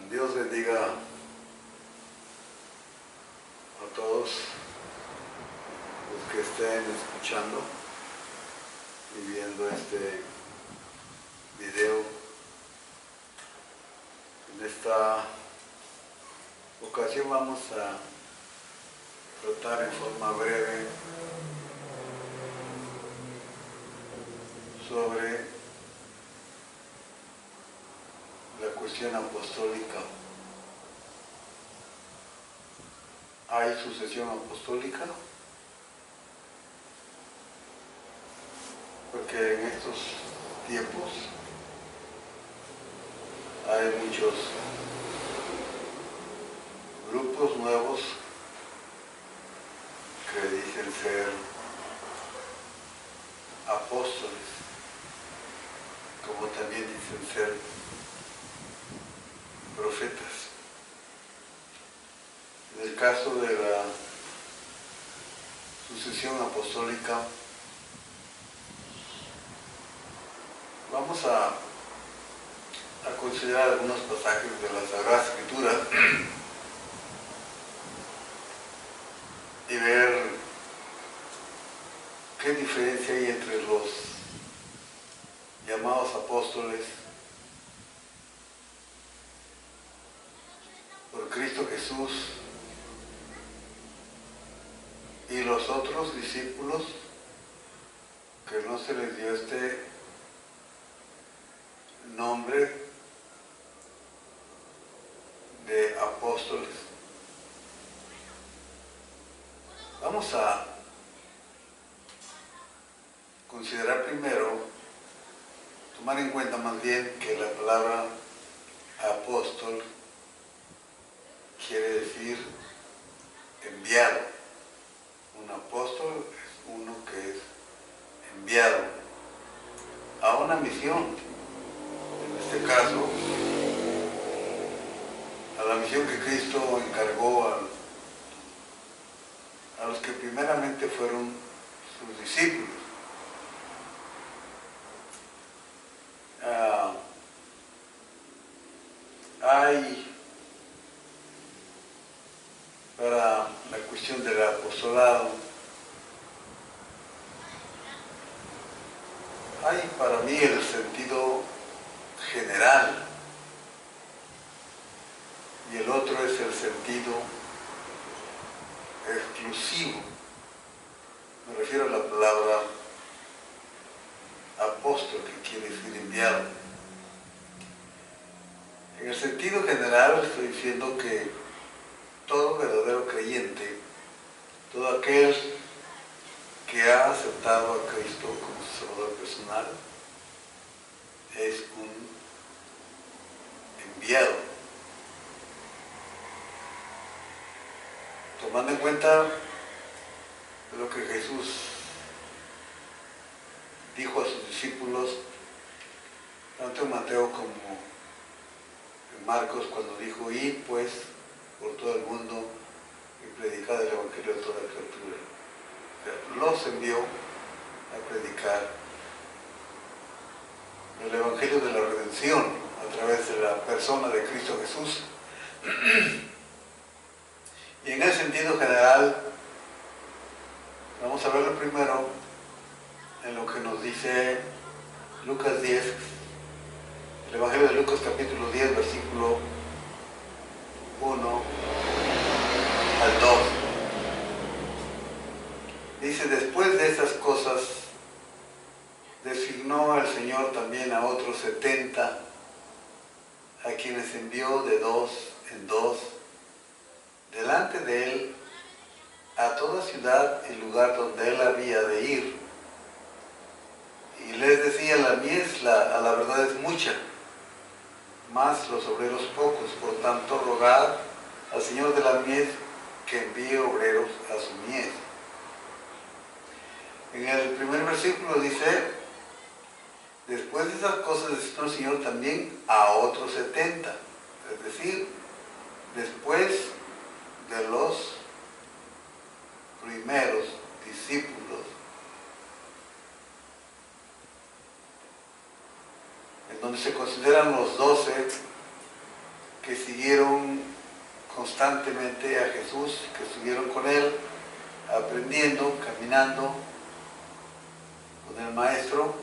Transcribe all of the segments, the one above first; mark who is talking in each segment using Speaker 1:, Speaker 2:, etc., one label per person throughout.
Speaker 1: Dios bendiga a todos los que estén escuchando y viendo este video. En esta ocasión vamos a tratar en forma breve sobre la cuestión apostólica. ¿Hay sucesión apostólica? Porque en estos tiempos hay muchos grupos nuevos que dicen ser apóstoles, como también dicen ser profetas. En el caso de la sucesión apostólica, vamos a considerar algunos pasajes de la Sagrada Escritura y ver qué diferencia hay entre los llamados apóstoles por Cristo Jesús y los otros discípulos que no se les dio este nombre de apóstoles. Vamos a considerar primero, tomar en cuenta más bien que la palabra apóstol quiere decir enviado. Un apóstol es uno que es enviado a una misión. En este caso, a la misión que Cristo encargó a los que primeramente fueron sus discípulos. Hay, para la cuestión del apostolado, hay para mí el sentido general y el otro es el sentido exclusivo. Me refiero a la palabra apóstol, que quiere decir enviado. En el sentido general estoy diciendo que todo verdadero creyente, todo aquel que ha aceptado a Cristo como su Salvador personal, es un enviado. Tomando en cuenta lo que Jesús dijo a sus discípulos, tanto en Mateo como en Marcos, cuando dijo: id pues por todo el mundo y predicad el Evangelio a toda criatura. O sea, los envió a predicar el Evangelio de la redención a través de la persona de Cristo Jesús. Y en ese sentido general, vamos a verlo primero en lo que nos dice Lucas 10, el Evangelio de Lucas capítulo 10, versículo 1 al 2. Dice: después de estas cosas, designó el Señor también a otros 70, a quienes envió de dos en dos, delante de él, a toda ciudad y lugar donde él había de ir. Y les decía: la mies a la verdad es mucha, mas los obreros pocos. Por tanto, rogad al Señor de la mies que envíe obreros a su mies. En el primer versículo dice: después de esas cosas designó el Señor también a otros 70, es decir, después de los primeros discípulos, en donde se consideran los 12 que siguieron constantemente a Jesús, que estuvieron con Él, aprendiendo, caminando con el Maestro,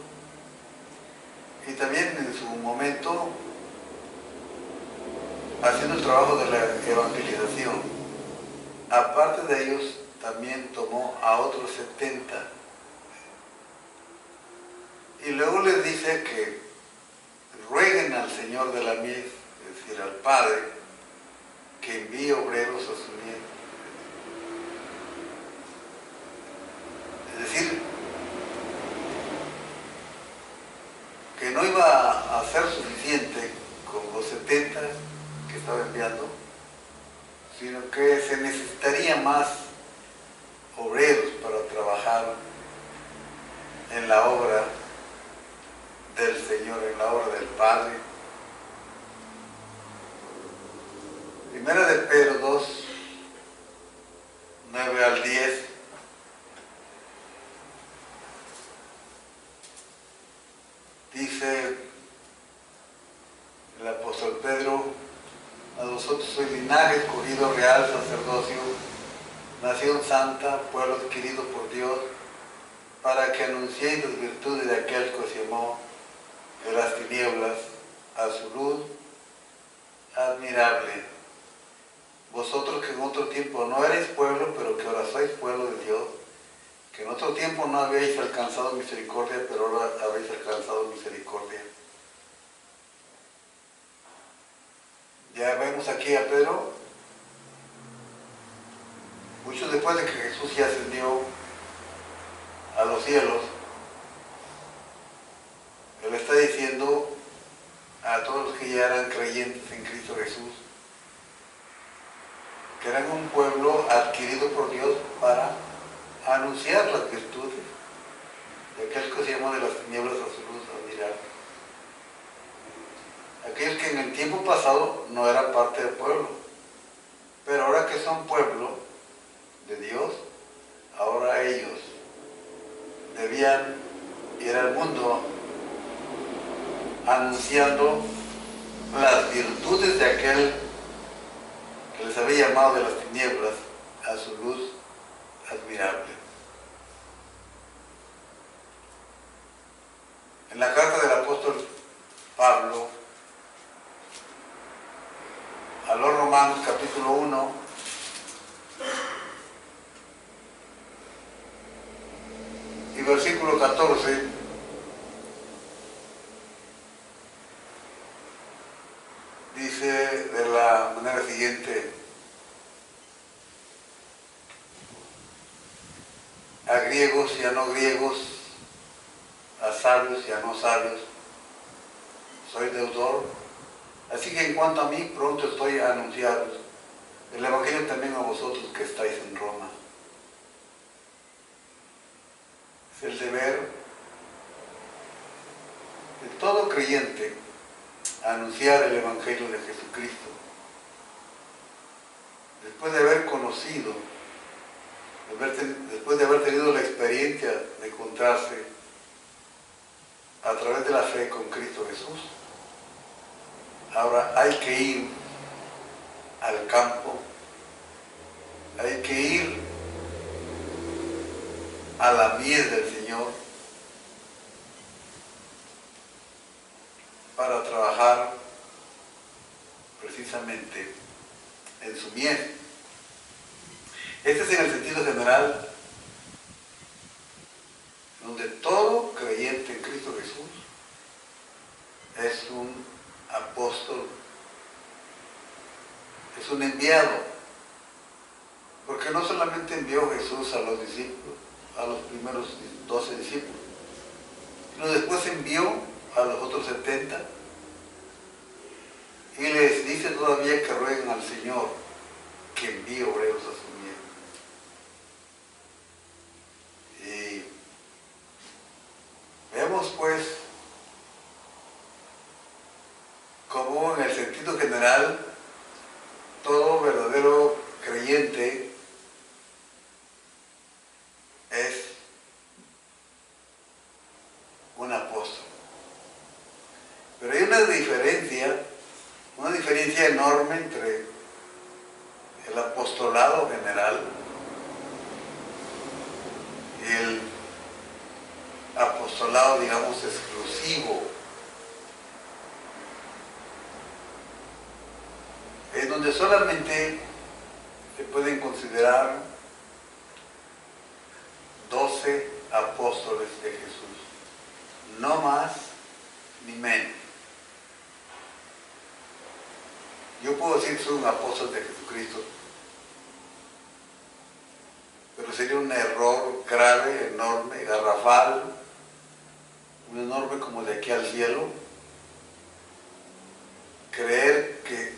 Speaker 1: y también en su momento haciendo el trabajo de la evangelización. Aparte de ellos, también tomó a otros 70. Y luego les dice que rueguen al Señor de la mies, es decir, al Padre, que envíe obreros a su mies. Es decir, que no iba a ser suficiente con los 70 que estaba enviando, sino que se necesitaría más obreros para trabajar en la obra del Señor, en la obra del Padre. Primera de Pedro 2, 9 al 10. Dice el apóstol Pedro: a vosotros sois linaje escogido, real sacerdocio, nación santa, pueblo adquirido por Dios, para que anunciéis las virtudes de aquel que os llamó de las tinieblas a su luz admirable. Vosotros que en otro tiempo no erais pueblo, pero que ahora sois pueblo de Dios, que en otro tiempo no habéis alcanzado misericordia, pero ahora habéis alcanzado misericordia. Ya vemos aquí a Pedro, mucho después de que Jesús ya ascendió a los cielos. Él está diciendo a todos los que ya eran creyentes en Cristo Jesús, que eran un pueblo adquirido por Dios para anunciar las virtudes de aquel que se llamó de las tinieblas a su luz admirable. Aquellos que en el tiempo pasado no eran parte del pueblo, pero ahora que son pueblo de Dios, ahora ellos debían ir al mundo anunciando las virtudes de aquel que les había llamado de las tinieblas a su luz admirable. En la carta del apóstol Pablo a los Romanos, capítulo 1, y versículo 14, dice de la manera siguiente: a griegos y a no griegos, a sabios y a no sabios, soy deudor. Así que en cuanto a mí, pronto estoy a anunciaros el Evangelio también a vosotros que estáis en Roma. Es el deber de todo creyente anunciar el Evangelio de Jesucristo. Después de haber conocido, después de haber tenido la experiencia de encontrarse a través de la fe con Cristo Jesús, ahora hay que ir al campo, hay que ir a la mies del Señor para trabajar precisamente en su mies. Este es en el sentido general, donde todo creyente en Cristo Jesús es un apóstol, es un enviado, porque no solamente envió Jesús a los discípulos, a los primeros 12 discípulos, sino después envió a los otros 70 y les dice todavía que rueguen al Señor que envíe obreros a su mies. Y vemos pues como en el sentido general todo verdadero creyente es un apóstol. Pero hay una diferencia Una diferencia enorme entre el apostolado general y el apostolado, digamos, exclusivo, en donde solamente se pueden considerar 12 apóstoles de Jesús, no más ni menos. Yo puedo decir que soy un apóstol de Jesucristo, pero sería un error grave, enorme, garrafal, un enorme como de aquí al cielo, creer que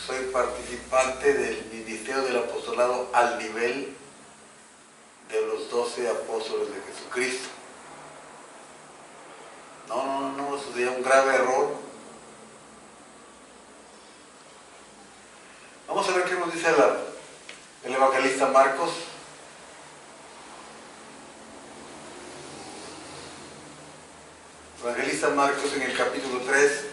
Speaker 1: soy participante del ministerio del apostolado al nivel de los 12 apóstoles de Jesucristo. No, eso sería un grave error. Vamos a ver qué nos dice el evangelista Marcos. El evangelista Marcos en el capítulo 3.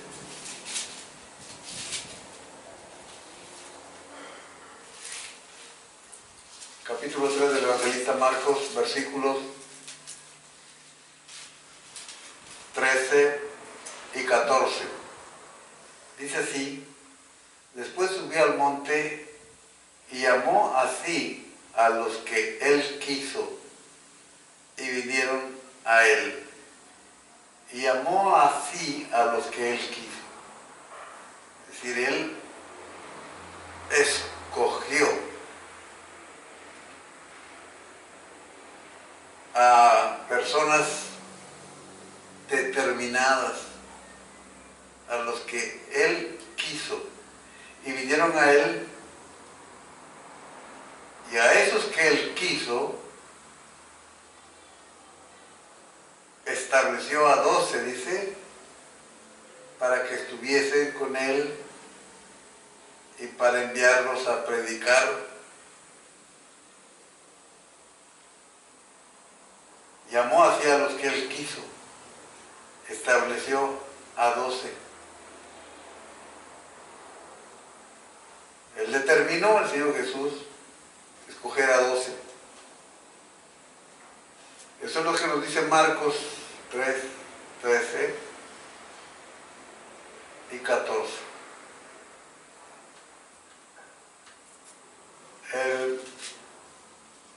Speaker 1: Capítulo 3 del evangelista Marcos, versículos 13 y 14. Dice así: después subió al monte y llamó así a los que él quiso y vinieron a él. Y llamó así a los que él quiso. Es decir, él escogió a personas determinadas, a los que él quiso, y vinieron a él, y a esos que él quiso estableció a 12, dice, para que estuviesen con él y para enviarlos a predicar. Llamó así a los que él quiso, estableció a 12. Él determinó, el Señor Jesús, escoger a 12. Eso es lo que nos dice Marcos 3, 13 y 14.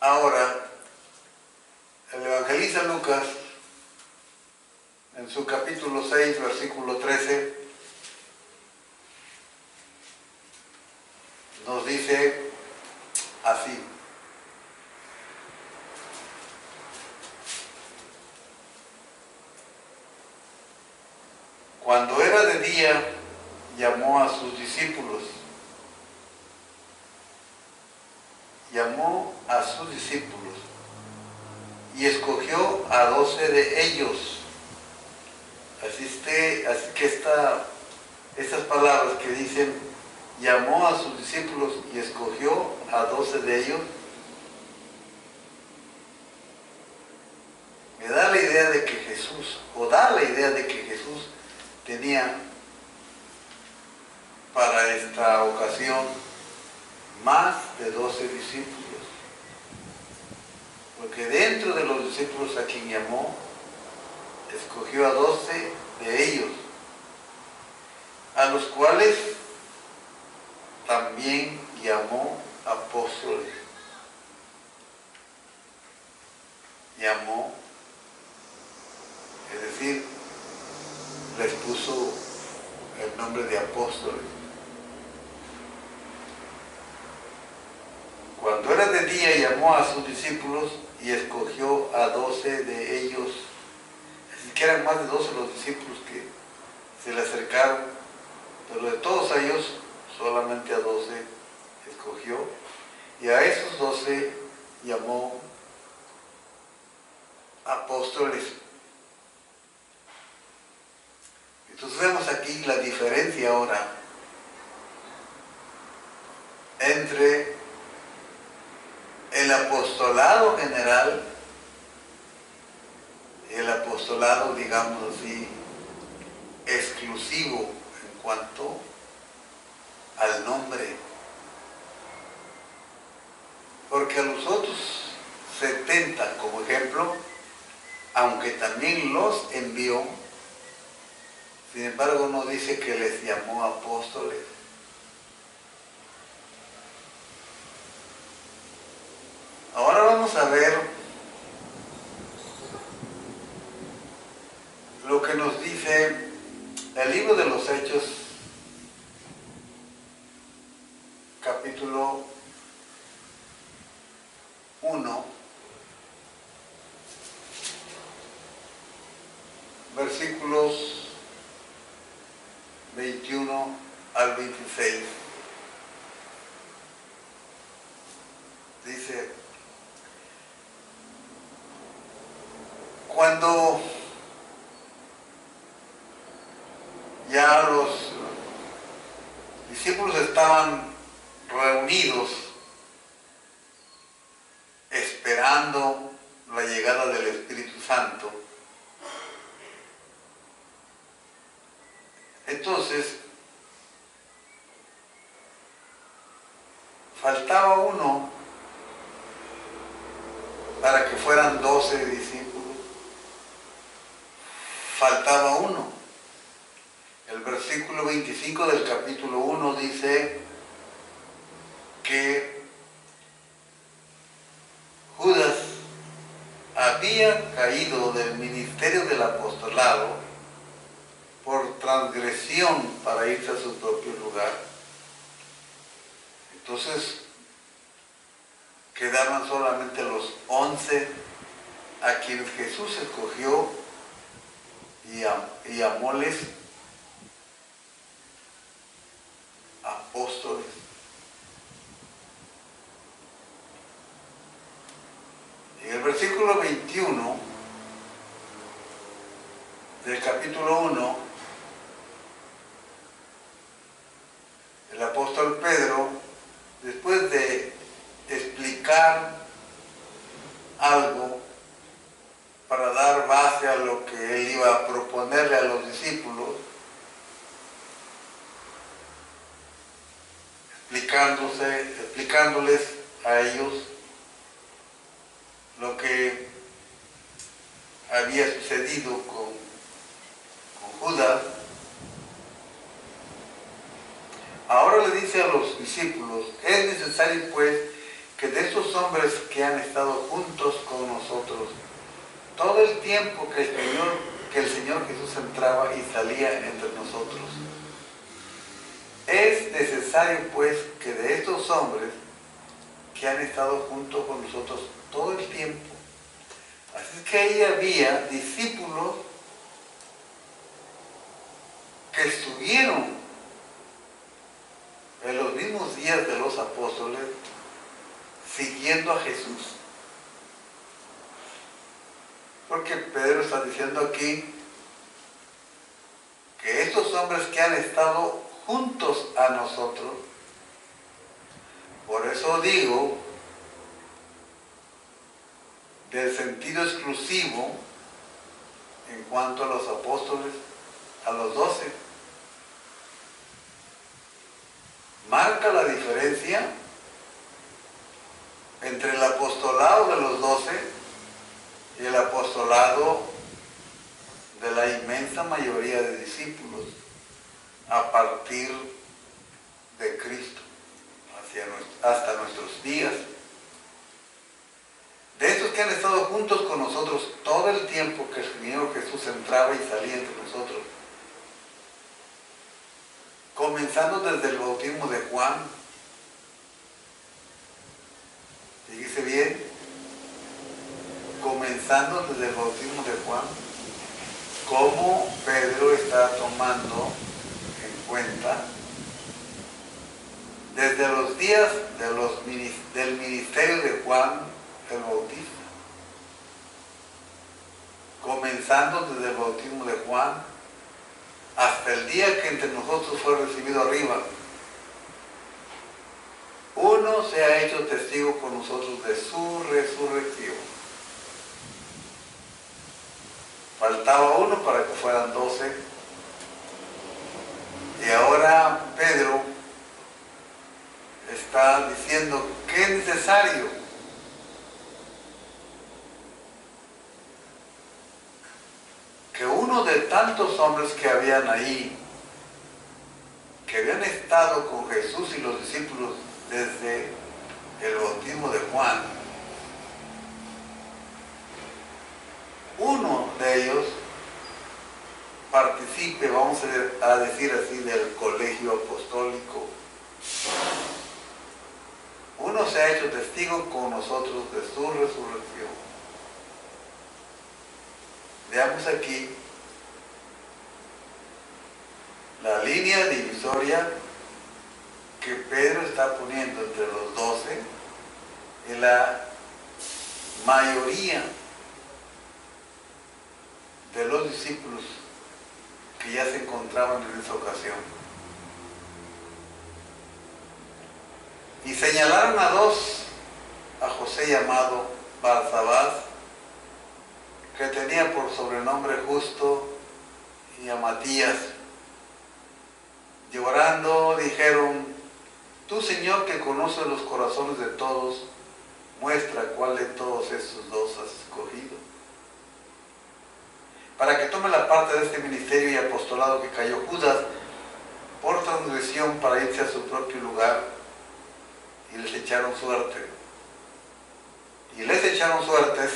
Speaker 1: Ahora, el evangelista Lucas, en su capítulo 6, versículo 13, nos dice así: cuando era de día, llamó a sus discípulos. Llamó a sus discípulos y escogió a 12 de ellos. Así que estas palabras que dicen, llamó a sus discípulos y escogió a 12 de ellos, me da la idea de que Jesús, o da la idea de que Jesús tenía para esta ocasión más de 12 discípulos. Porque dentro de los discípulos a quien llamó, escogió a 12 de ellos, a los cuales también llamó apóstoles. Llamó, es decir, les puso el nombre de apóstoles. Cuando era de día, llamó a sus discípulos y escogió a 12 de ellos. Así que eran más de 12 los discípulos que se le acercaron, pero de todos ellos, solamente a 12 escogió, y a esos 12 llamó apóstoles. Entonces vemos aquí la diferencia ahora entre el apostolado general y el apostolado, digamos así, exclusivo en cuanto Porque a los otros 70, como ejemplo, aunque también los envió, sin embargo no dice que les llamó apóstoles. Ahora vamos a ver lo que nos dice el libro de los Hechos, capítulo 1, versículos 21 al 26. Dice: cuando ya los discípulos estaban reunidos esperando la llegada del Espíritu Santo, entonces faltaba uno para que fueran 12 discípulos. Faltaba uno. El versículo 25 del capítulo 1 dice que Judas había caído del ministerio del apostolado por transgresión para irse a su propio lugar. Entonces quedaban solamente los 11 a quienes Jesús escogió y llamóles apóstoles. En el versículo 21 del capítulo 1, el apóstol Pedro, después de explicar algo para dar base a lo que él iba a proponerle a los discípulos, explicándoles a ellos lo que había sucedido con Judas. Ahora le dice a los discípulos: es necesario pues que de estos hombres que han estado juntos con nosotros todo el tiempo que el Señor Jesús entraba y salía entre nosotros, es necesario pues que de estos hombres que han estado juntos con nosotros todo el tiempo. Así es que ahí había discípulos que estuvieron en los mismos días de los apóstoles siguiendo a Jesús. Porque Pedro está diciendo aquí que estos hombres que han estado juntos a nosotros, por eso digo del sentido exclusivo en cuanto a los apóstoles, a los 12, marca la diferencia entre el apostolado de los 12 y el apostolado de la inmensa mayoría de discípulos a partir de Cristo hasta nuestros días. De estos que han estado juntos con nosotros todo el tiempo que el Señor Jesús entraba y salía entre nosotros, comenzando desde el bautismo de Juan. Fíjese bien, comenzando desde el bautismo de Juan, cómo Pedro está tomando en cuenta desde los días del ministerio de Juan el Bautista, comenzando desde el bautismo de Juan hasta el día que entre nosotros fue recibido arriba. Uno se ha hecho testigo con nosotros de su resurrección. Faltaba uno para que fueran 12. Y ahora Pedro está diciendo que es necesario tantos hombres que habían ahí, que habían estado con Jesús y los discípulos desde el bautismo de Juan, uno de ellos participe, vamos a decir así, del colegio apostólico. Uno se ha hecho testigo con nosotros de su resurrección. Veamos aquí la línea divisoria que Pedro está poniendo entre los 12 y la mayoría de los discípulos que ya se encontraban en esa ocasión. Y señalaron a dos, a José llamado Barsabás, que tenía por sobrenombre Justo, y a Matías. Llorando dijeron: tú, Señor, que conoces los corazones de todos, muestra cuál de todos esos dos has escogido, para que tome la parte de este ministerio y apostolado que cayó Judas por transgresión para irse a su propio lugar. Y les echaron suerte. Y les echaron suertes,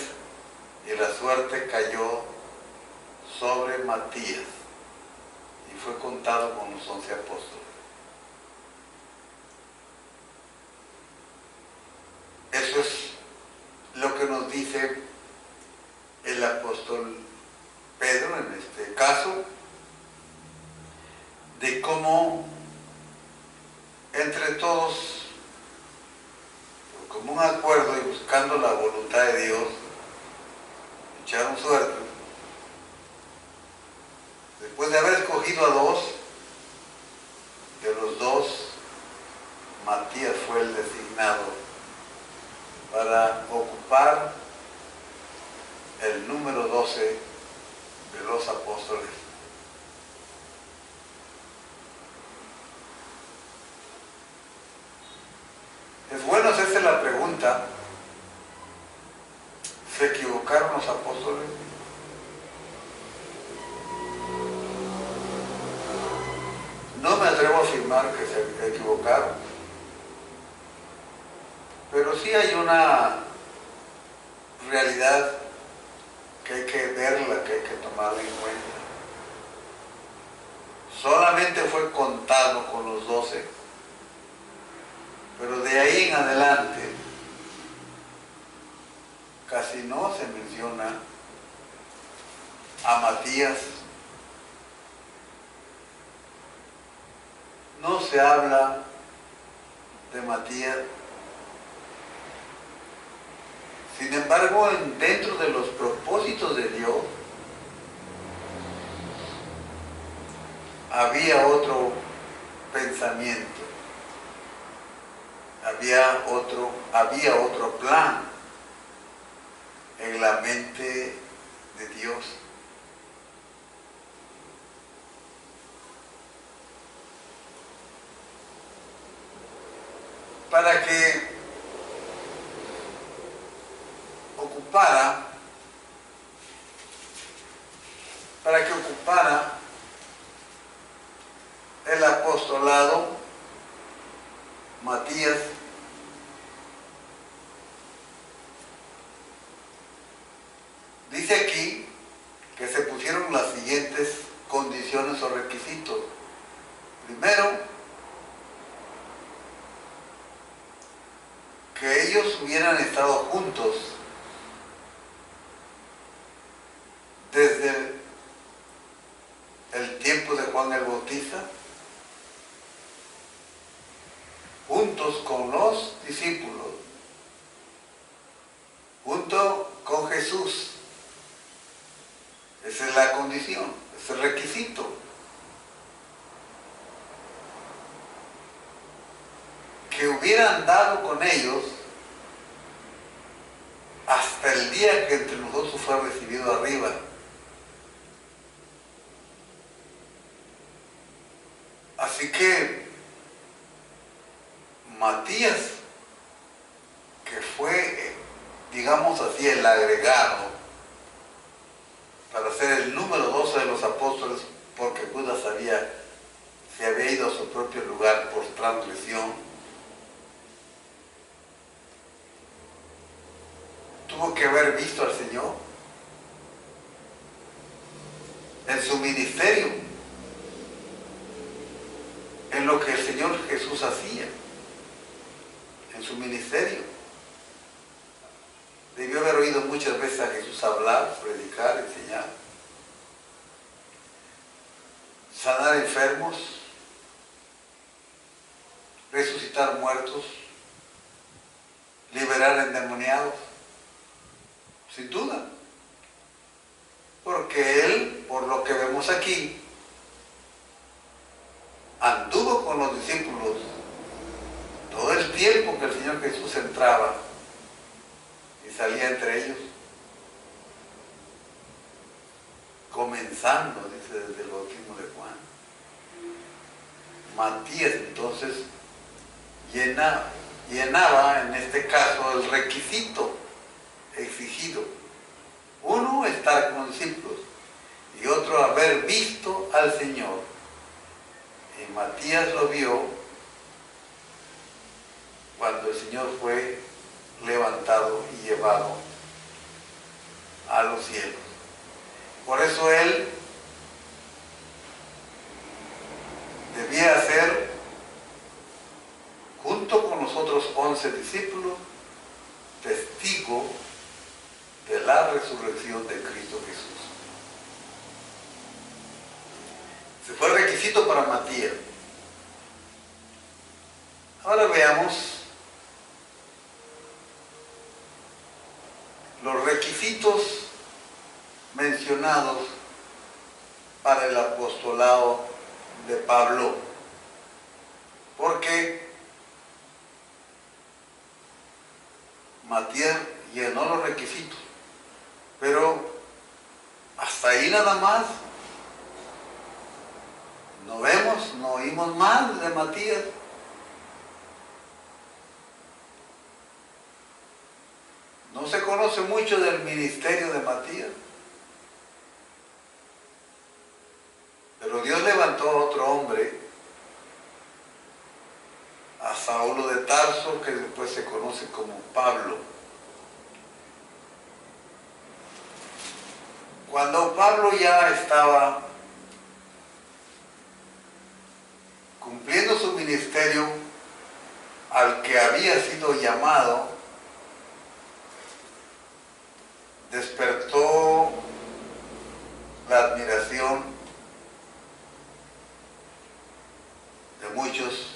Speaker 1: y la suerte cayó sobre Matías, y fue contado con los 11 apóstoles. Eso es lo que nos dice el apóstol Pedro en este caso, de cómo entre todos, por común acuerdo y buscando la voluntad de Dios, echaron suerte. Después de haber escogido a dos, de los dos, Matías fue el designado para ocupar el número 12 de los apóstoles. Es bueno hacerse la pregunta: ¿se equivocaron los apóstoles? No me atrevo a afirmar que se equivocaron, pero sí hay una realidad que hay que verla, que hay que tomarla en cuenta. Solamente fue contado con los 12, pero de ahí en adelante casi no se menciona a Matías, no se habla de Matías. Sin embargo, dentro de los propósitos de Dios, había otro pensamiento, había otro plan en la mente de Dios. Para que ocupara el apostolado Matías, dice aquí que se pusieron las siguientes condiciones o requisitos. Primero, que ellos hubieran estado juntos desde el tiempo de Juan el Bautista, juntos con los discípulos, junto con Jesús. Esa es la condición, ese es el requisito. Que hubiera andado con ellos hasta el día que entre nosotros fue recibido arriba. Así que Matías, que fue, digamos así, el agregado, para ser el número 12 de los apóstoles, porque Judas se había ido a su propio lugar por transgresión. Tuvo que haber visto al Señor en su ministerio, en lo que el Señor Jesús hacía, en su ministerio. Debió haber oído muchas veces a Jesús hablar, predicar, enseñar, sanar enfermos, resucitar muertos, liberar endemoniados, sin duda. Porque Él, por lo que vemos aquí, anduvo con los discípulos todo el tiempo que el Señor Jesús entraba y salía entre ellos, comenzando, dice, desde el bautismo de Juan. Matías entonces llenaba en este caso el requisito exigido. Uno, estar con los discípulos, y otro, haber visto al Señor. Y Matías lo vio cuando el Señor fue levantado y llevado a los cielos. Por eso él debía ser, junto con los otros 11 discípulos, testigo de la resurrección de Cristo Jesús. Ese fue el requisito para Matías. Ahora veamos los requisitos mencionados para el apostolado de Pablo, porque Matías llenó los requisitos, pero hasta ahí nada más. No vemos, no oímos más de Matías. No se conoce mucho del ministerio de Matías. Pero Dios levantó a otro hombre, a Saulo de Tarso, que después se conoce como Pablo. Cuando Pablo ya estaba cumpliendo su ministerio al que había sido llamado, despertó la admiración de muchos,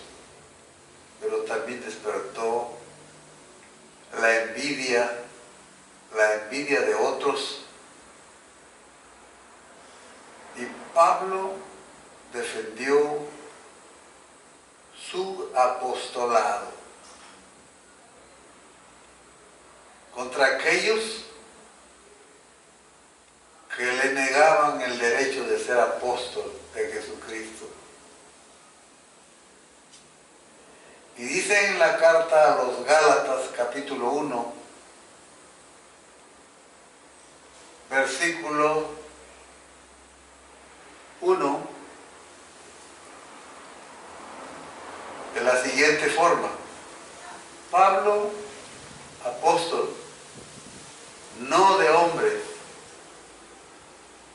Speaker 1: pero también despertó la envidia de otros. Y Pablo defendió su apostolado contra aquellos que le negaban el derecho de ser apóstol de Jesucristo. Y dice en la carta a los Gálatas, capítulo 1, versículo 1, de la siguiente forma: Pablo, apóstol, no de hombres,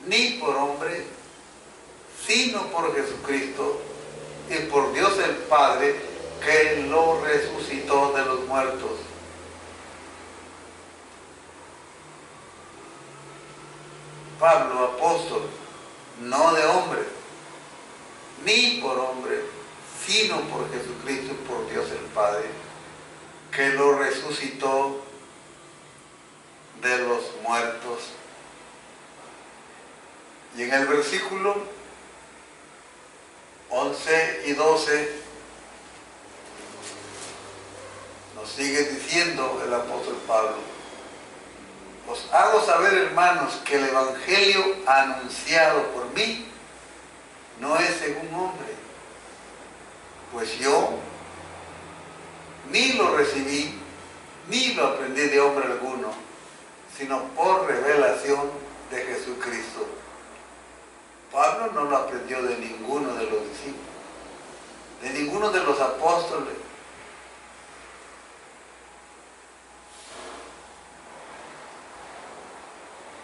Speaker 1: ni por hombre, sino por Jesucristo y por Dios el Padre, que lo resucitó de los muertos. Pablo, apóstol, no de hombre, ni por hombre, sino por Jesucristo y por Dios el Padre, que lo resucitó de los muertos. Y en el versículo 11 y 12 nos sigue diciendo el apóstol Pablo: os hago saber, hermanos, que el evangelio anunciado por mí no es según hombre, pues yo ni lo recibí, ni lo aprendí de hombre alguno, sino por revelación de Jesucristo. Pablo no lo aprendió de ninguno de los discípulos, de ninguno de los apóstoles.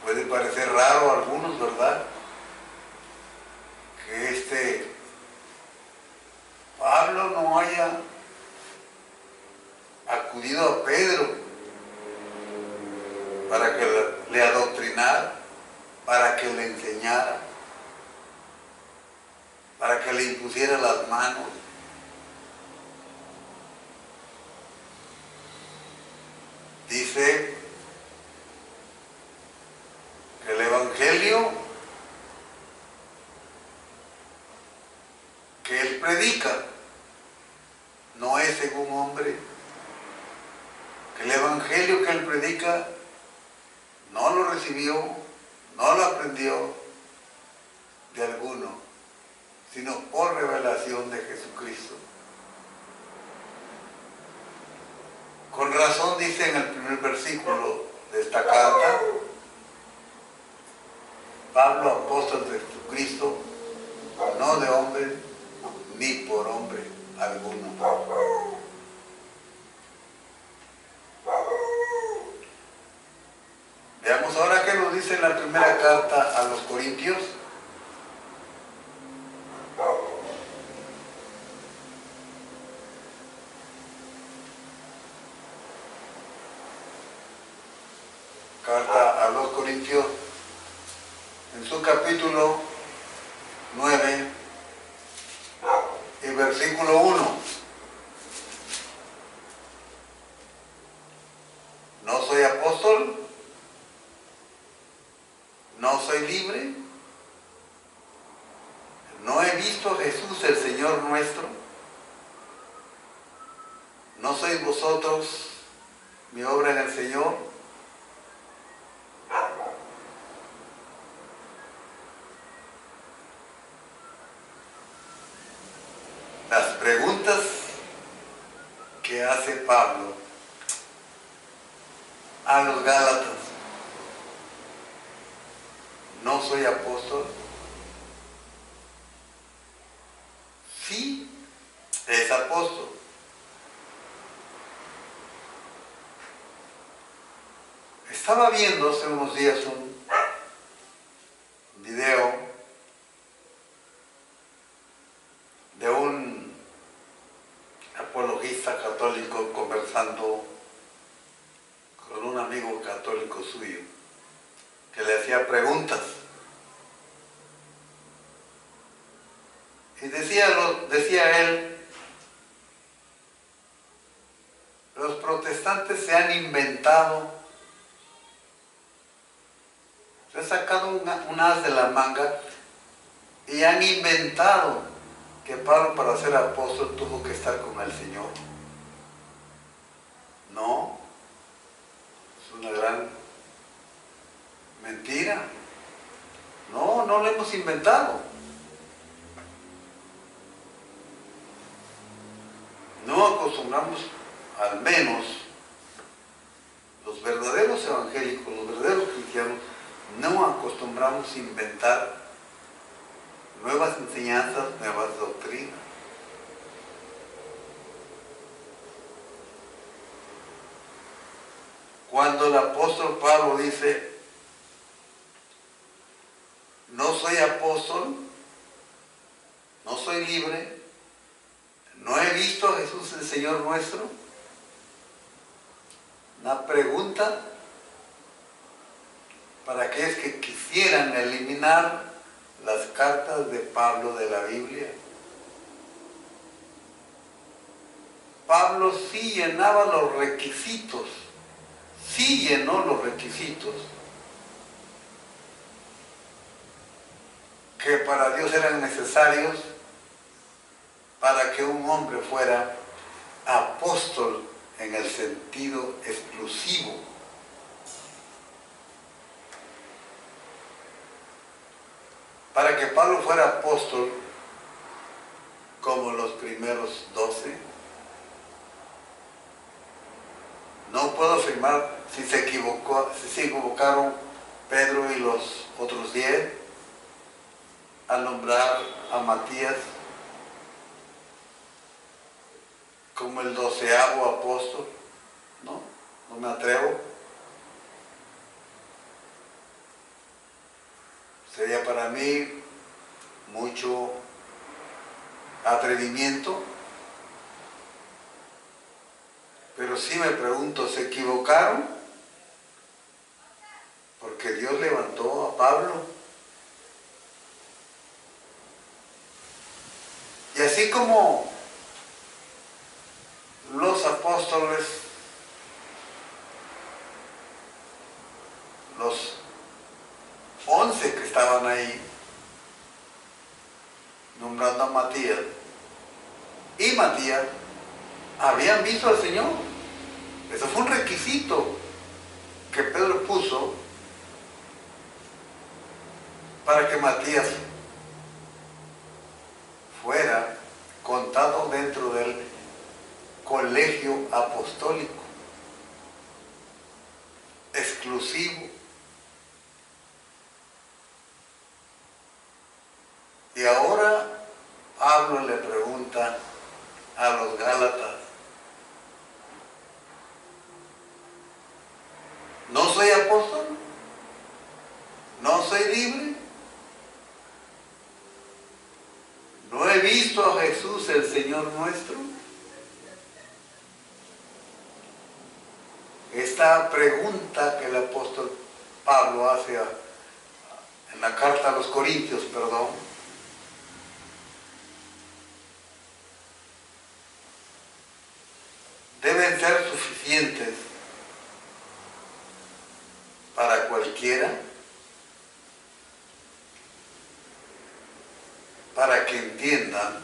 Speaker 1: Puede parecer raro a algunos, ¿verdad? Que Pablo no haya acudido a Pedro para que le adoctrinara, para que le enseñara, para que le impusiera las manos. Dice que el evangelio que él predica no es según hombre, que el evangelio que él predica no lo recibió, no lo aprendió de alguno, sino por revelación de Jesucristo. Con razón dice en el primer versículo de esta carta, Pablo, apóstol de Jesucristo, no de hombre, ni por hombre alguno. Veamos ahora qué nos dice en la primera carta a los Corintios. Carta a los Corintios, en su capítulo 9 y versículo 1. No soy apóstol, no soy libre, no he visto a Jesús el Señor nuestro, no sois vosotros mi obra en el Señor. Las preguntas que hace Pablo a los Gálatas: ¿no soy apóstol? Sí, es apóstol. Estaba viendo hace unos días un video de un apologista católico conversando con un amigo católico suyo que le hacía preguntas. Y decía él, los protestantes se han inventado, se han sacado un as de la manga y han inventado que Pablo, para ser apóstol, tuvo que estar con el Señor. No, es una gran mentira. No, no lo hemos inventado. No acostumbramos, al menos los verdaderos evangélicos, los verdaderos cristianos, no acostumbramos a inventar nuevas enseñanzas, nuevas doctrinas. Cuando el apóstol Pablo dice, no soy apóstol, no soy libre, no he visto a Jesús el Señor nuestro, una pregunta para aquellos que quisieran eliminar las cartas de Pablo de la Biblia. Pablo sí llenaba los requisitos, sí llenó los requisitos que para Dios eran necesarios para que un hombre fuera apóstol en el sentido exclusivo. Para que Pablo fuera apóstol como los primeros 12, no puedo afirmar si se equivocaron Pedro y los otros 10, al nombrar a Matías como el 12º apóstol, ¿no? No me atrevo. Sería para mí mucho atrevimiento, pero sí me pregunto, ¿se equivocaron? Porque Dios levantó a Pablo. Y así como los apóstoles, los 11 que estaban ahí, nombrando a Matías, y Matías habían visto al Señor. Eso fue un requisito que Pedro puso para que Matías fuera contado dentro del colegio apostólico, exclusivo. Y ahora Pablo le pregunta a los Gálatas, ¿no soy apóstol? ¿No soy libre? ¿No he visto a Jesús el Señor nuestro? Esta pregunta que el apóstol Pablo hace en la carta a los Corintios, deben ser suficientes para cualquiera, para que entiendan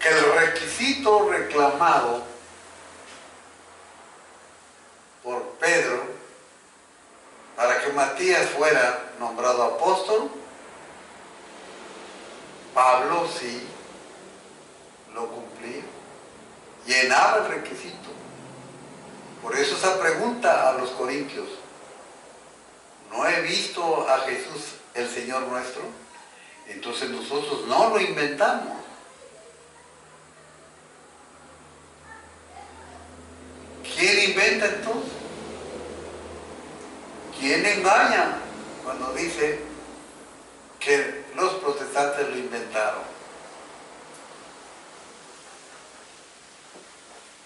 Speaker 1: que el requisito reclamado por Pedro para que Matías fuera nombrado apóstol, Pablo sí lo cumplía, llenaba el requisito. Por eso esa pregunta a los corintios, ¿no he visto a Jesús el Señor nuestro? Entonces nosotros no lo inventamos. ¿Quién inventa entonces? ¿Quién engaña cuando dice que los protestantes lo inventaron?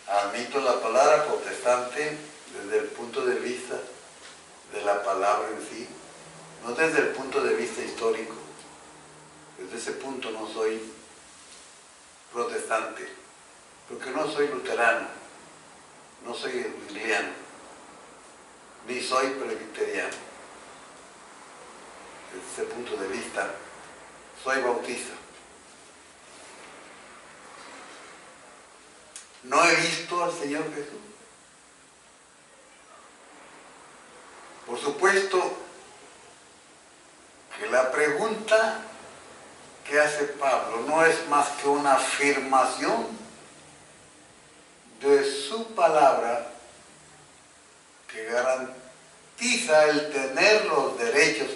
Speaker 1: Admito la palabra protestante desde el punto de vista de la palabra en sí, no desde el punto de vista histórico. Desde ese punto no soy protestante, porque no soy luterano, no soy wesleyano, ni soy presbiteriano. Desde ese punto de vista, soy bautista. ¿No he visto al Señor Jesús? Por supuesto que la pregunta que hace Pablo no es más que una afirmación de su palabra que garantiza el tener los derechos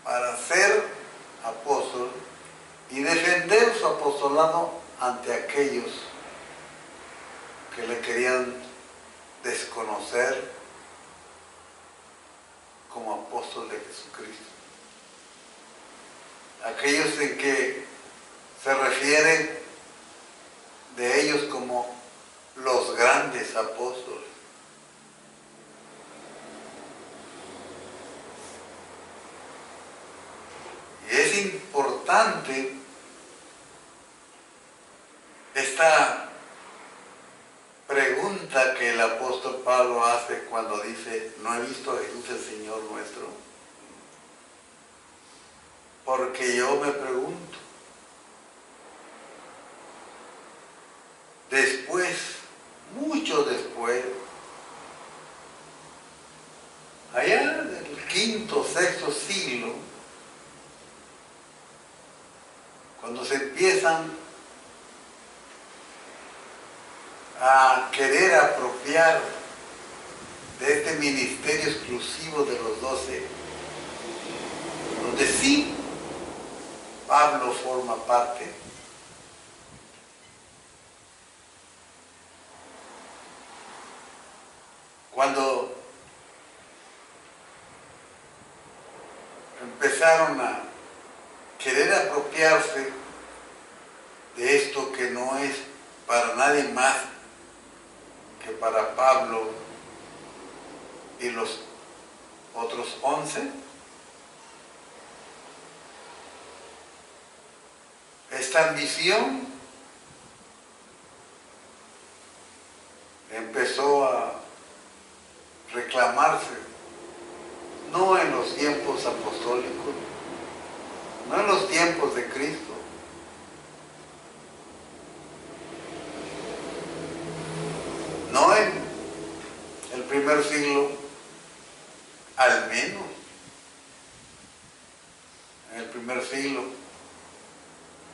Speaker 1: para ser apóstol y defender su apostolado ante aquellos que le querían desconocer como apóstol de Jesucristo. Aquellos en que se refieren de ellos como los grandes apóstoles. Y es importante esta pregunta que el apóstol Pablo hace cuando dice, ¿no he visto a Jesús el Señor nuestro? Porque yo me pregunto, después, mucho después, allá en el V, VI siglo, cuando se empiezan a querer apropiar de este ministerio exclusivo de los 12, donde sí Pablo forma parte. Cuando empezaron a querer apropiarse de esto que no es para nadie más que para Pablo y los otros 11, esta ambición empezó a reclamarse, no en los tiempos apostólicos, no en los tiempos de Cristo, no en el primer siglo, al menos en el primer siglo,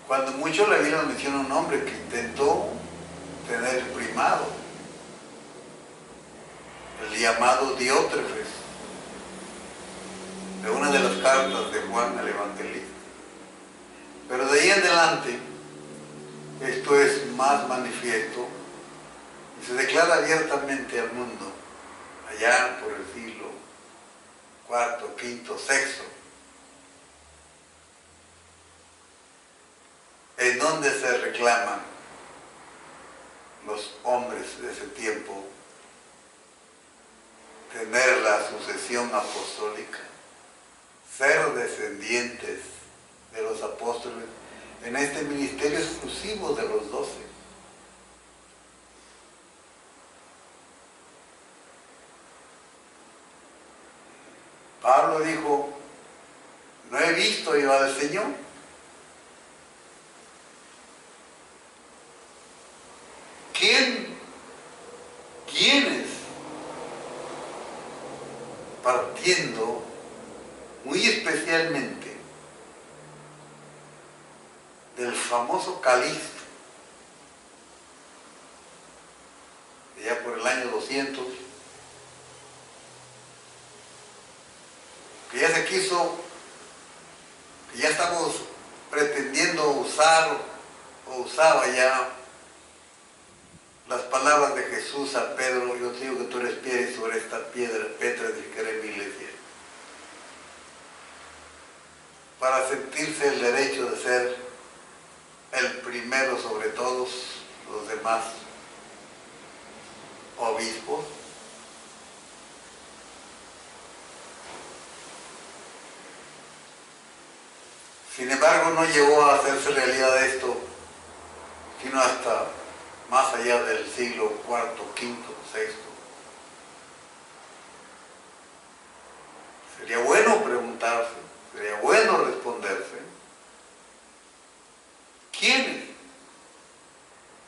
Speaker 1: cuando muchos la Biblia menciona un hombre que intentó tener el primado, el llamado Diótrefes, de una de las cartas de Juan el Evangelista. Pero de ahí en adelante, esto es más manifiesto y se declara abiertamente al mundo, allá por el siglo IV, V, VI, en donde se reclaman los hombres de ese tiempo tener la sucesión apostólica, ser descendientes de los apóstoles en este ministerio exclusivo de los 12. Pablo dijo, no he visto yo al Señor. ¿Quiénes? Partiendo muy especialmente del famoso Calixto, ya por el año 200, que ya se quiso, que ya estamos pretendiendo usar o usaba ya las palabras de Jesús a Pedro: yo te digo que tú eres piedra y sobre esta piedra Petra edificaré mi iglesia, para sentirse el derecho de ser el primero sobre todos los demás obispos. Sin embargo, no llegó a hacerse realidad esto sino hasta más allá del siglo IV, V, VI. Sería bueno preguntarse, sería bueno responderse, ¿quiénes?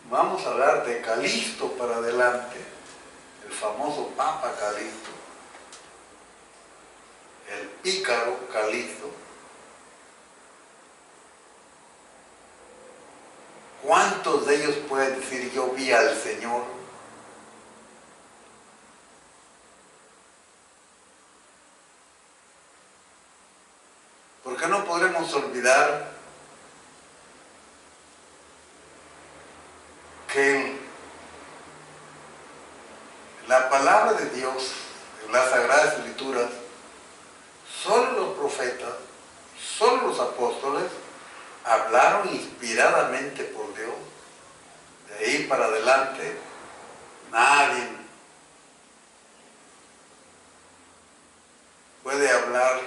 Speaker 1: Vamos a hablar de Calixto para adelante, el famoso Papa Calixto, el pícaro Calixto. ¿Cuántos de ellos pueden decir yo vi al Señor? Porque no podremos olvidar que la palabra de Dios en las Sagradas Escrituras, solo los profetas, solo los apóstoles hablaron inspiradamente por Dios. De ahí para adelante, nadie puede hablar,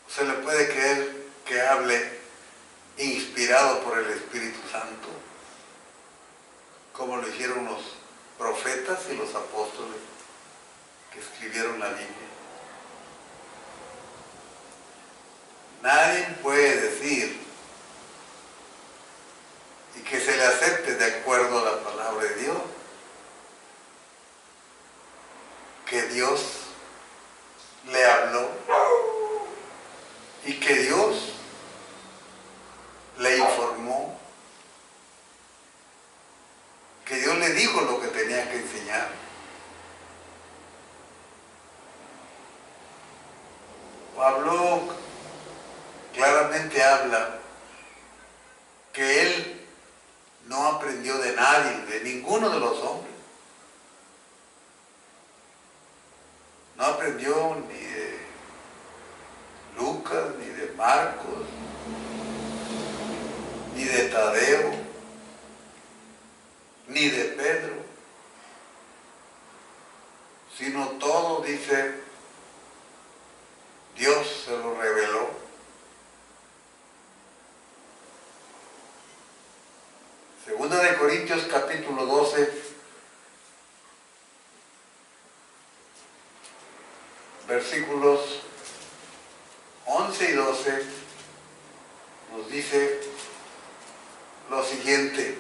Speaker 1: se le puede creer que hable inspirado por el Espíritu Santo, como lo hicieron los profetas y los apóstoles que escribieron la Biblia. Nadie puede decir y que se le acepte de acuerdo a la palabra de Dios que Dios le habló y que Dios le informó, que Dios le dijo lo que tenía que enseñar. Pablo claramente habla que él no aprendió de nadie, de ninguno de los hombres. No aprendió ni de Lucas, ni de Marcos, ni de Tadeo, ni de Pedro, sino todo, dice, Dios se lo reveló. Segunda de Corintios capítulo 12, versículos 11 y 12, nos dice lo siguiente: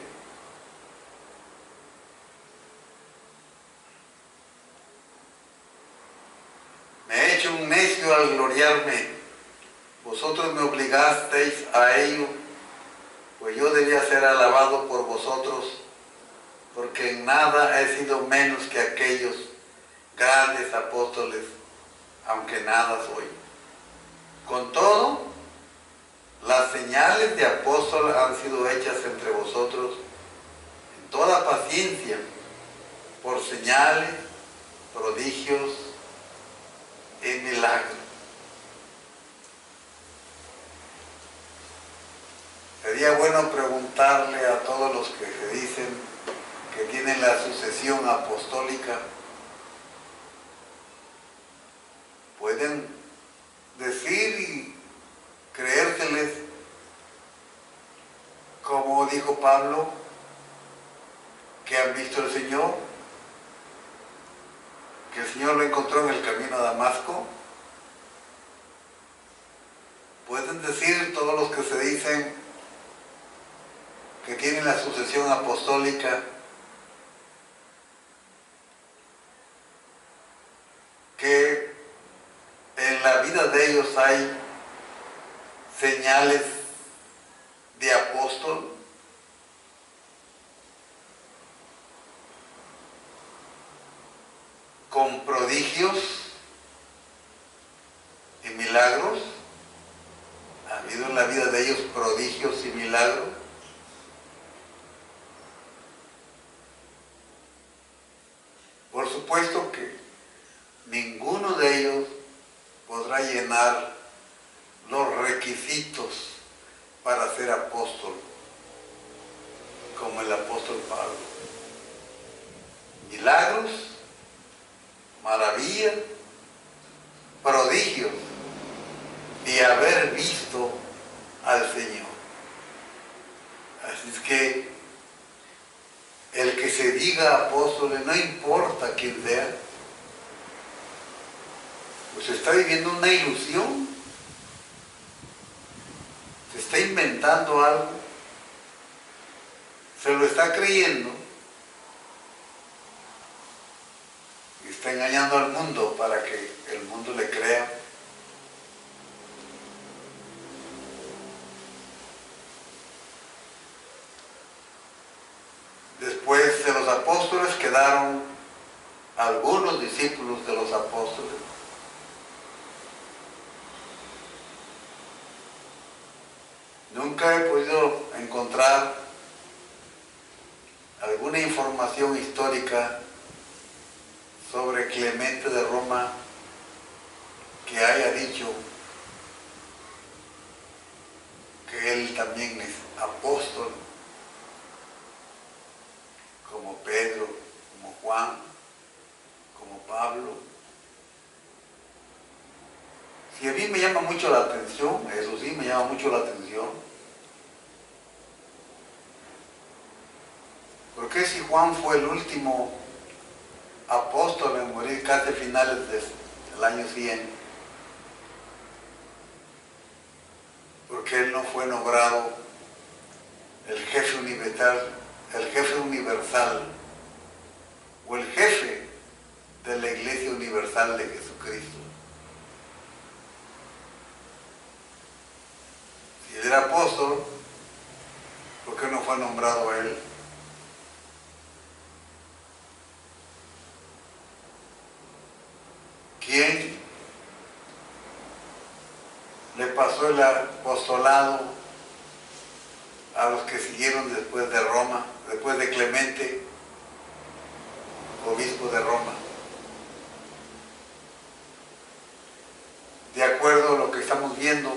Speaker 1: me he hecho un necio al gloriarme, vosotros me obligasteis a ello, pues yo debía ser alabado por vosotros, porque en nada he sido menos que aquellos grandes apóstoles, aunque nada soy. Con todo, las señales de apóstol han sido hechas entre vosotros en toda paciencia, por señales, prodigios y milagros. Sería bueno preguntarle a todos los que se dicen que tienen la sucesión apostólica, ¿pueden decir y creérseles, como dijo Pablo, que han visto al Señor, que el Señor lo encontró en el camino a Damasco? ¿Pueden decir todos los que se dicen que tienen la sucesión apostólica que en la vida de ellos hay señales de apóstol? Con prodigios y milagros. ¿Ha habido en la vida de ellos prodigios y milagros? Por supuesto que ninguno de ellos podrá llenar los requisitos para ser apóstol, como el apóstol Pablo. Milagros, maravillas, prodigios y haber visto al Señor. Así es que el que se diga apóstol, no importa quién sea, pues está viviendo una ilusión, se está inventando algo, se lo está creyendo y está engañando al mundo para que el mundo le crea. Después de los apóstoles quedaron algunos discípulos de los apóstoles. Nunca he podido encontrar alguna información histórica sobre Clemente de Roma que haya dicho que él también es apóstol, como Pedro, como Juan, como Pablo. Si a mí me llama mucho la atención, eso sí, me llama mucho la atención, porque si Juan fue el último apóstol en morir casi a finales del año 100, porque él no fue nombrado el jefe universal o el jefe de la Iglesia Universal de Jesucristo? Si él era apóstol, ¿por qué no fue nombrado él? ¿Quién le pasó el apostolado a los que siguieron después de Roma, después de Clemente, obispo de Roma. De acuerdo a lo que estamos viendo,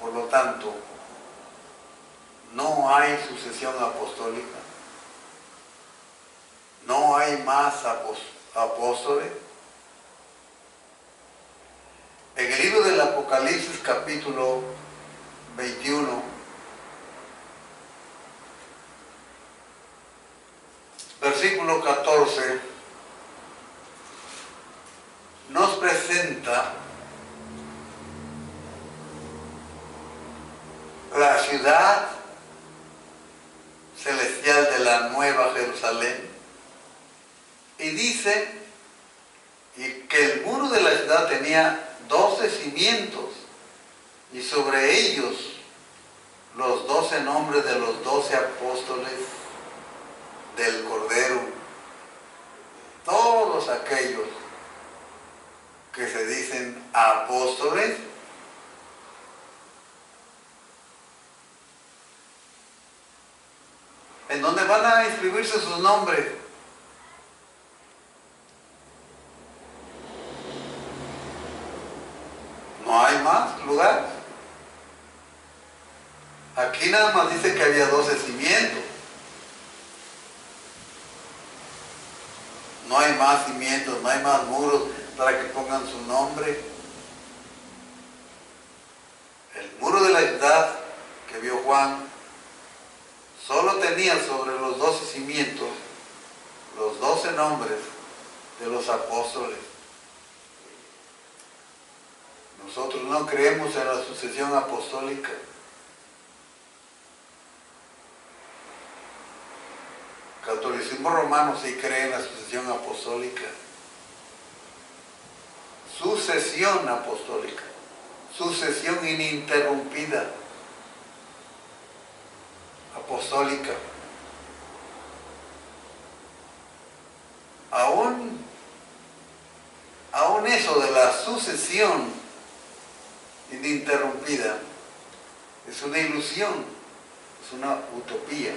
Speaker 1: por lo tanto, no hay sucesión apostólica, no hay más apóstoles. En el libro del Apocalipsis, capítulo 21, versículo 14, nos presenta la ciudad celestial de la Nueva Jerusalén, y dice que el muro de la ciudad tenía 12 cimientos, y sobre ellos los 12 nombres de los 12 apóstoles del Cordero. Todos aquellos que se dicen apóstoles en donde van a inscribirse sus nombres. No hay más lugar. Aquí nada más dice que había 12 cimientos. No hay más cimientos, no hay más muros para que pongan su nombre. El muro de la ciudad que vio Juan solo tenía sobre los 12 cimientos los 12 nombres de los apóstoles. Nosotros no creemos en la sucesión apostólica. El catolicismo romano sí cree en la sucesión apostólica. Sucesión apostólica. Sucesión ininterrumpida. Apostólica. Aún eso de la sucesión ininterrumpida es una ilusión, es una utopía.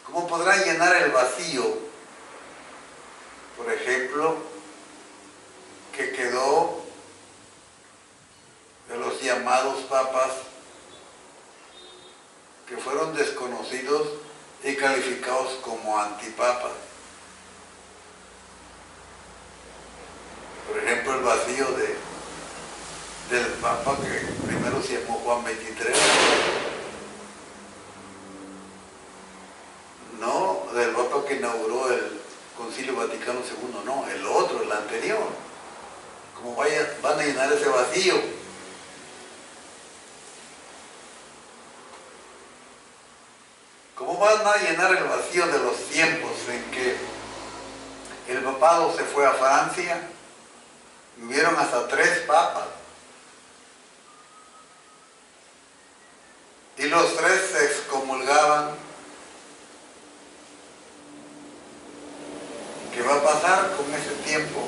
Speaker 1: ¿Cómo podrá llenar el vacío, por ejemplo, que quedó de los llamados papas que fueron desconocidos y calificados como antipapas? Por ejemplo, el vacío del papa que primero se llamó Juan XXIII, no del papa que inauguró el Concilio Vaticano II, no, el otro, el anterior. ¿Cómo van a llenar ese vacío? ¿Cómo van a llenar el vacío de los tiempos en que el papado se fue a Francia y hubieron hasta 3 papas? Y los 3 se excomulgaban. ¿Qué va a pasar con ese tiempo?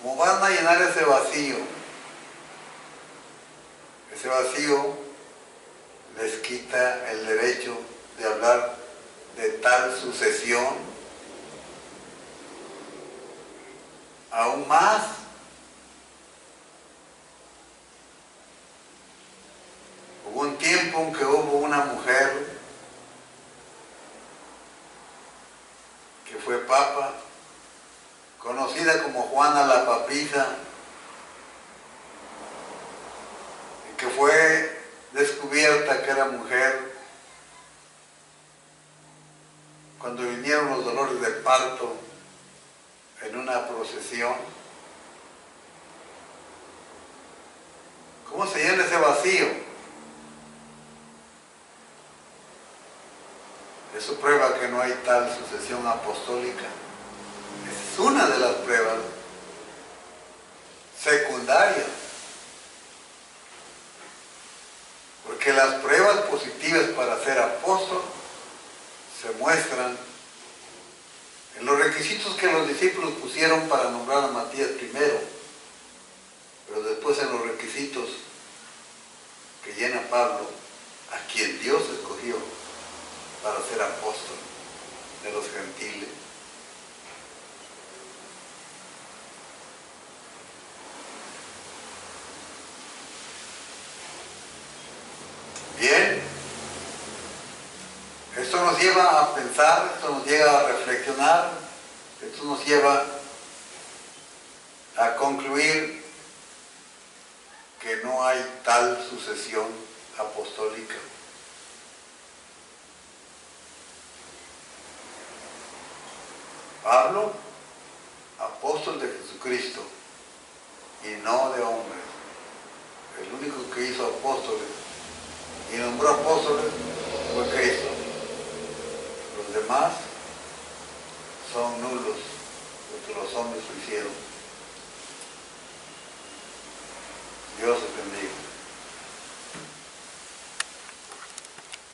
Speaker 1: ¿Cómo van a llenar ese vacío? Ese vacío les quita el derecho de hablar de tal sucesión. Aún más, hubo un tiempo en que hubo una mujer que fue papa, conocida como Juana la Papisa, y que fue descubierta que era mujer cuando vinieron los dolores de parto en una procesión. ¿Cómo se llena ese vacío? Eso prueba que no hay tal sucesión apostólica. Es una de las pruebas secundarias. Porque las pruebas positivas para ser apóstol se muestran en los los requisitos que los discípulos pusieron para nombrar a Matías primero, pero después en los requisitos que llena Pablo, a quien Dios escogió para ser apóstol de los gentiles. Bien, esto nos lleva a pensar, esto nos lleva a reflexionar, esto nos lleva a concluir que no hay tal sucesión apostólica. Pablo, apóstol de Jesucristo y no de hombres. El único que hizo apóstoles y nombró apóstoles fue Cristo. Los demás son nulos, porque los hombres lo hicieron. Dios es